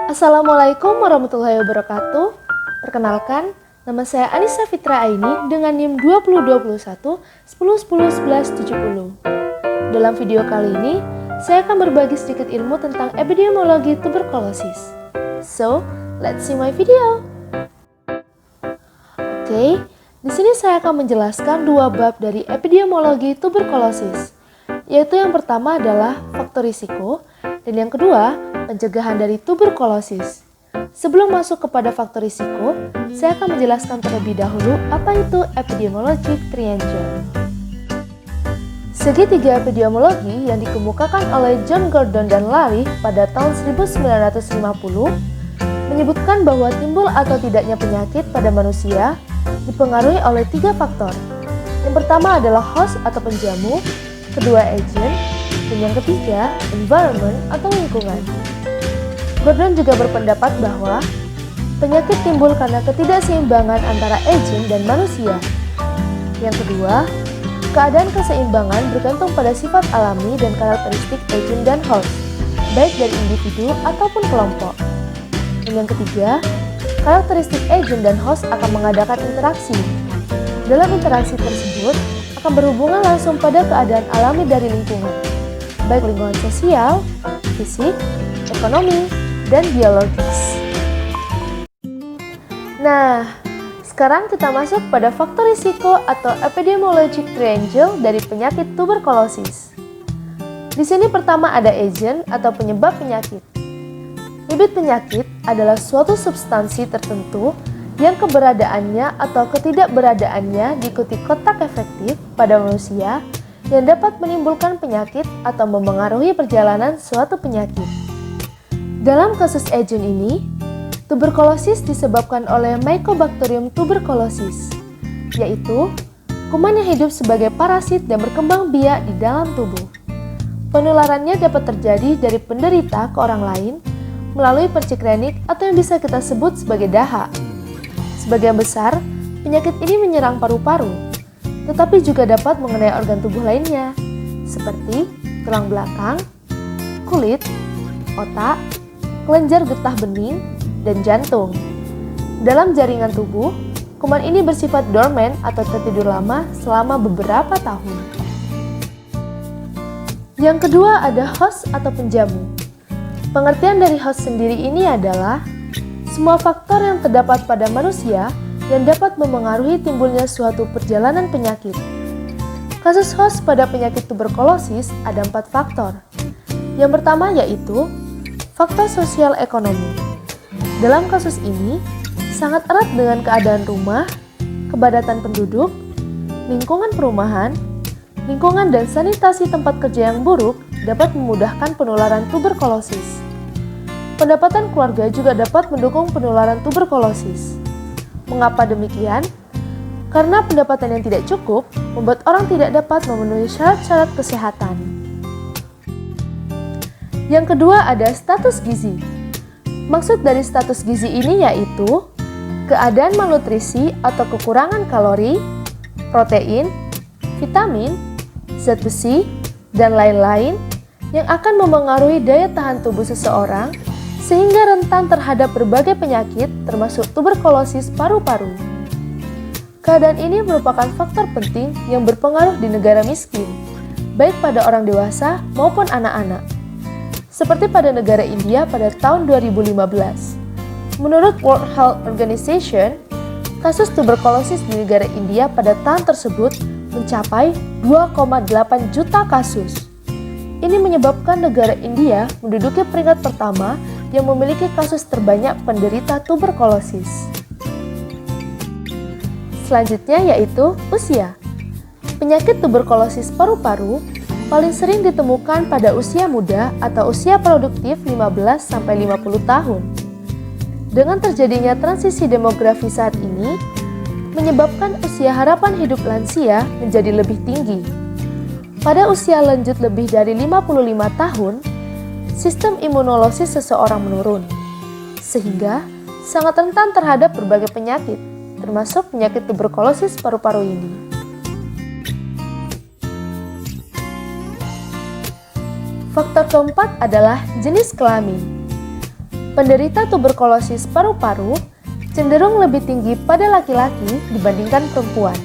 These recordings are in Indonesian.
Assalamualaikum warahmatullahi wabarakatuh. Perkenalkan, nama saya Anissa Fitra Aini dengan NIM 2021 10 10 11 70. Dalam video kali ini, saya akan berbagi sedikit ilmu tentang epidemiologi tuberkulosis. So, let's see my video. Oke, di sini saya akan menjelaskan dua bab dari epidemiologi tuberkulosis, yaitu yang pertama adalah faktor risiko dan yang kedua, pencegahan dari tuberkulosis. Sebelum masuk kepada faktor risiko, saya akan menjelaskan terlebih dahulu apa itu epidemiologic triangle. Segitiga epidemiologi yang dikemukakan oleh John Gordon dan Larry pada tahun 1950 menyebutkan bahwa timbul atau tidaknya penyakit pada manusia dipengaruhi oleh tiga faktor. Yang pertama adalah host atau penjamu, kedua agent, dan yang ketiga environment atau lingkungan. Gordon juga berpendapat bahwa penyakit timbul karena ketidakseimbangan antara agent dan manusia. Yang kedua, keadaan keseimbangan bergantung pada sifat alami dan karakteristik agent dan host, baik dari individu ataupun kelompok. Dan yang ketiga, karakteristik agent dan host akan mengadakan interaksi. Dalam interaksi tersebut akan berhubungan langsung pada keadaan alami dari lingkungan, baik lingkungan sosial, fisik, ekonomi, dan biologis. Nah, sekarang kita masuk pada faktor risiko atau epidemiologic triangle dari penyakit tuberkulosis. Di sini pertama ada agent atau penyebab penyakit. Bibit penyakit adalah suatu substansi tertentu yang keberadaannya atau ketidakberadaannya diikuti kontak efektif pada manusia yang dapat menimbulkan penyakit atau memengaruhi perjalanan suatu penyakit. Dalam kasus agent ini, tuberkulosis disebabkan oleh Mycobacterium tuberculosis, yaitu kuman yang hidup sebagai parasit dan berkembang biak di dalam tubuh. Penularannya dapat terjadi dari penderita ke orang lain melalui percik-renik atau yang bisa kita sebut sebagai dahak. Sebagian besar, penyakit ini menyerang paru-paru, tetapi juga dapat mengenai organ tubuh lainnya, seperti tulang belakang, kulit, otak, kelenjar getah bening, dan jantung. Dalam jaringan tubuh, kuman ini bersifat dormant atau tertidur lama selama beberapa tahun. Yang kedua ada host atau penjamu. Pengertian dari host sendiri ini adalah semua faktor yang terdapat pada manusia yang dapat memengaruhi timbulnya suatu perjalanan penyakit. Kasus host pada penyakit tuberkulosis ada 4 faktor. Yang pertama yaitu faktor sosial ekonomi. Dalam kasus ini, sangat erat dengan keadaan rumah, kepadatan penduduk, lingkungan perumahan, lingkungan dan sanitasi tempat kerja yang buruk dapat memudahkan penularan tuberkulosis. Pendapatan keluarga juga dapat mendukung penularan tuberkulosis. Mengapa demikian? Karena pendapatan yang tidak cukup membuat orang tidak dapat memenuhi syarat-syarat kesehatan. Yang kedua ada status gizi. Maksud dari status gizi ini yaitu keadaan malnutrisi atau kekurangan kalori, protein, vitamin, zat besi, dan lain-lain yang akan memengaruhi daya tahan tubuh seseorang sehingga rentan terhadap berbagai penyakit termasuk tuberkulosis paru-paru. Keadaan ini merupakan faktor penting yang berpengaruh di negara miskin, baik pada orang dewasa maupun anak-anak. Seperti pada negara India pada tahun 2015. Menurut World Health Organization, kasus tuberkulosis di negara India pada tahun tersebut mencapai 2,8 juta kasus. Ini menyebabkan negara India menduduki peringkat pertama yang memiliki kasus terbanyak penderita tuberkulosis. Selanjutnya yaitu usia. Penyakit tuberkulosis paru-paru paling sering ditemukan pada usia muda atau usia produktif 15-50 tahun. Dengan terjadinya transisi demografi saat ini, menyebabkan usia harapan hidup lansia menjadi lebih tinggi. Pada usia lanjut lebih dari 55 tahun, sistem imunolosis seseorang menurun, sehingga sangat rentan terhadap berbagai penyakit, termasuk penyakit tuberkulosis paru-paru ini. Faktor keempat adalah jenis kelamin. penderita tuberkulosis paru-paru cenderung lebih tinggi pada laki-laki dibandingkan perempuan.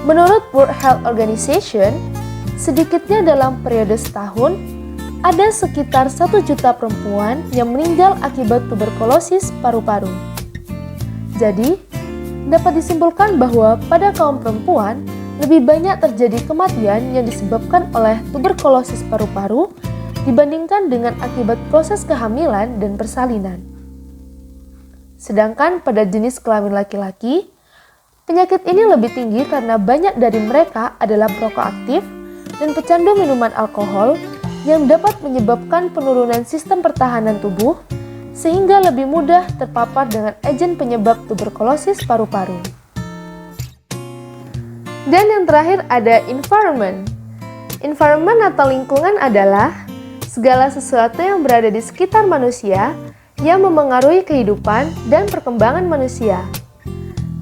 Menurut World Health Organization, sedikitnya dalam periode setahun, ada sekitar 1 juta perempuan yang meninggal akibat tuberkulosis paru-paru. Jadi, dapat disimpulkan bahwa pada kaum perempuan, lebih banyak terjadi kematian yang disebabkan oleh tuberkulosis paru-paru dibandingkan dengan akibat proses kehamilan dan persalinan. Sedangkan pada jenis kelamin laki-laki, penyakit ini lebih tinggi karena banyak dari mereka adalah perokok aktif dan pecandu minuman alkohol yang dapat menyebabkan penurunan sistem pertahanan tubuh sehingga lebih mudah terpapar dengan agen penyebab tuberkulosis paru-paru. Dan yang terakhir ada environment. Environment atau lingkungan adalah segala sesuatu yang berada di sekitar manusia yang memengaruhi kehidupan dan perkembangan manusia.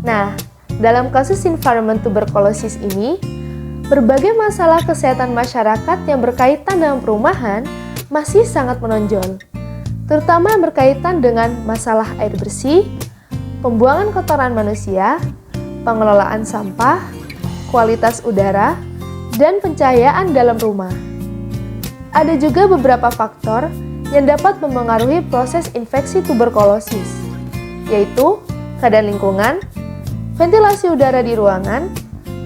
Nah, dalam kasus environment tuberkulosis ini, berbagai masalah kesehatan masyarakat yang berkaitan dengan perumahan masih sangat menonjol, terutama yang berkaitan dengan masalah air bersih, pembuangan kotoran manusia, pengelolaan sampah, kualitas udara, dan pencahayaan dalam rumah. Ada juga beberapa faktor yang dapat memengaruhi proses infeksi tuberkulosis, yaitu keadaan lingkungan, ventilasi udara di ruangan,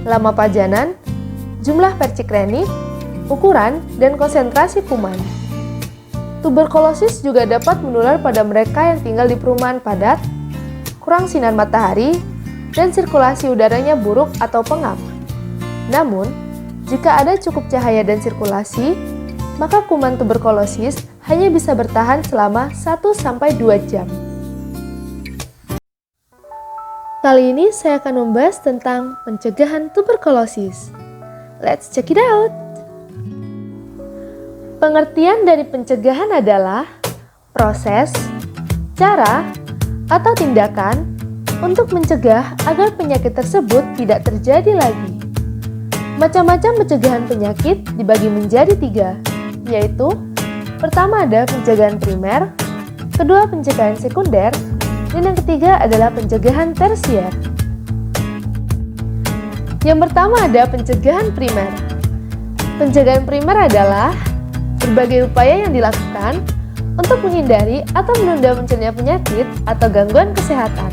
lama pajanan, jumlah percik renik, ukuran, dan konsentrasi kuman. Tuberkulosis juga dapat menular pada mereka yang tinggal di perumahan padat, kurang sinar matahari, dan sirkulasi udaranya buruk atau pengap. Namun, jika ada cukup cahaya dan sirkulasi, maka kuman tuberkulosis hanya bisa bertahan selama 1-2 jam. Kali ini saya akan membahas tentang pencegahan tuberkulosis. Let's check it out! Pengertian dari pencegahan adalah proses, cara, atau tindakan untuk mencegah agar penyakit tersebut tidak terjadi lagi. Macam-macam pencegahan penyakit dibagi menjadi 3, yaitu pertama ada pencegahan primer, kedua pencegahan sekunder, dan yang ketiga adalah pencegahan tersier. Yang pertama ada pencegahan primer. Pencegahan primer adalah berbagai upaya yang dilakukan untuk menghindari atau menunda munculnya penyakit atau gangguan kesehatan.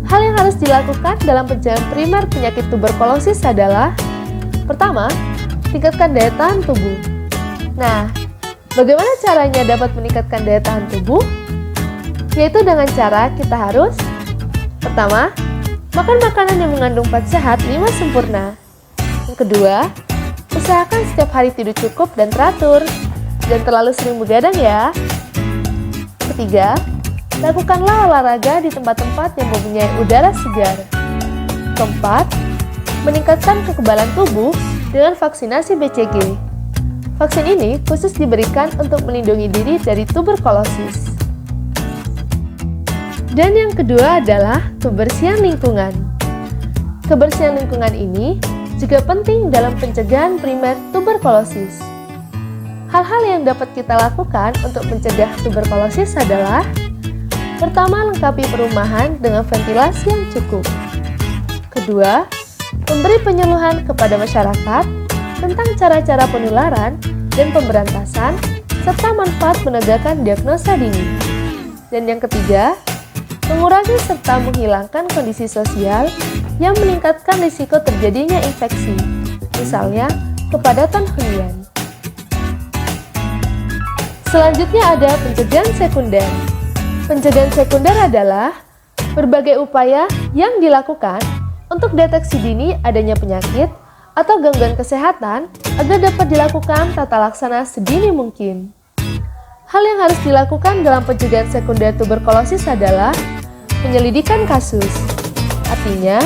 Hal yang harus dilakukan dalam pencegahan primer penyakit tuberkulosis adalah pertama, tingkatkan daya tahan tubuh. Nah, bagaimana caranya dapat meningkatkan daya tahan tubuh? Yaitu dengan cara kita harus pertama, makan makanan yang mengandung fat sehat 5 sempurna. Yang kedua, usahakan setiap hari tidur cukup dan teratur. Jangan terlalu sering begadang ya. Ketiga, lakukanlah olahraga di tempat-tempat yang mempunyai udara segar. Keempat, meningkatkan kekebalan tubuh dengan vaksinasi BCG. Vaksin ini khusus diberikan untuk melindungi diri dari tuberkulosis. Dan yang kedua adalah kebersihan lingkungan. Kebersihan lingkungan ini juga penting dalam pencegahan primer tuberkulosis. Hal-hal yang dapat kita lakukan untuk mencegah tuberkulosis adalah pertama, lengkapi perumahan dengan ventilasi yang cukup. Kedua, memberi penyuluhan kepada masyarakat tentang cara-cara penularan dan pemberantasan serta manfaat menegakkan diagnosa dini. Dan yang ketiga, mengurangi serta menghilangkan kondisi sosial yang meningkatkan risiko terjadinya infeksi, misalnya kepadatan hunian. Selanjutnya ada pencegahan sekunder. Pencegahan sekunder adalah berbagai upaya yang dilakukan untuk deteksi dini adanya penyakit atau gangguan kesehatan agar dapat dilakukan tata laksana sedini mungkin. Hal yang harus dilakukan dalam pencegahan sekunder tuberkulosis adalah penyelidikan kasus. Artinya,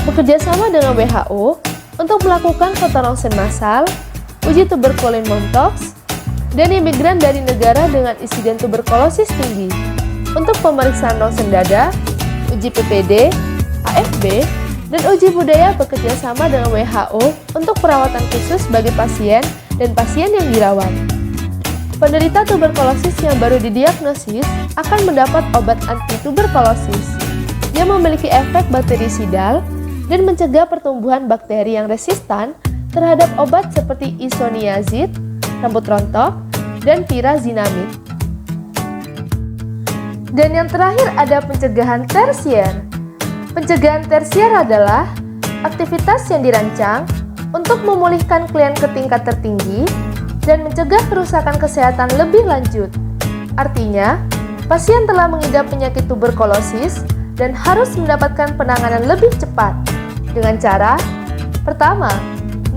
bekerja sama dengan WHO untuk melakukan foto ronsen massal, uji tuberkulin Monktox, dan imigran dari negara dengan insiden tuberkulosis tinggi untuk pemeriksaan ronsen dada, uji PPD, AFB, dan uji budaya bekerja sama dengan WHO untuk perawatan khusus bagi pasien dan pasien yang dirawat. Penderita tuberkulosis yang baru didiagnosis akan mendapat obat anti-tuberkulosis yang memiliki efek bakterisidal dan mencegah pertumbuhan bakteri yang resistan terhadap obat seperti isoniazid, rambut rontok, dan pyrazinamid. Dan yang terakhir ada pencegahan tersier. Pencegahan tersier adalah aktivitas yang dirancang untuk memulihkan klien ke tingkat tertinggi dan mencegah kerusakan kesehatan lebih lanjut. Artinya, pasien telah mengidap penyakit tuberkulosis dan harus mendapatkan penanganan lebih cepat dengan cara: pertama,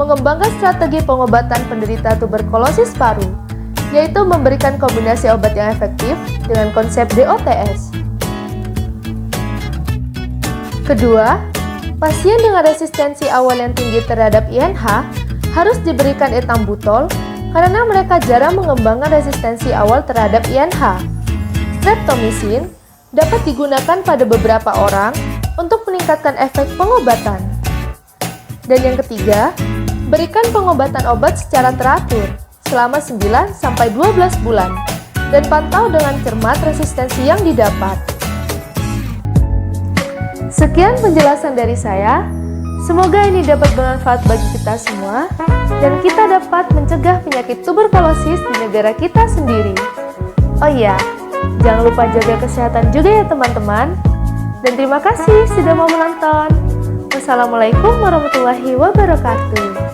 mengembangkan strategi pengobatan penderita tuberkulosis paru, yaitu memberikan kombinasi obat yang efektif dengan konsep DOTS. Kedua, pasien dengan resistensi awal yang tinggi terhadap INH harus diberikan etambutol karena mereka jarang mengembangkan resistensi awal terhadap INH. Streptomycin dapat digunakan pada beberapa orang untuk meningkatkan efek pengobatan. Dan yang ketiga, berikan pengobatan obat secara teratur selama 9-12 bulan dan pantau dengan cermat resistensi yang didapat. Sekian penjelasan dari saya. Semoga ini dapat bermanfaat bagi kita semua dan kita dapat mencegah penyakit tuberkulosis di negara kita sendiri. Oh iya, jangan lupa jaga kesehatan juga ya teman-teman. Dan terima kasih sudah mau menonton. Wassalamualaikum warahmatullahi wabarakatuh.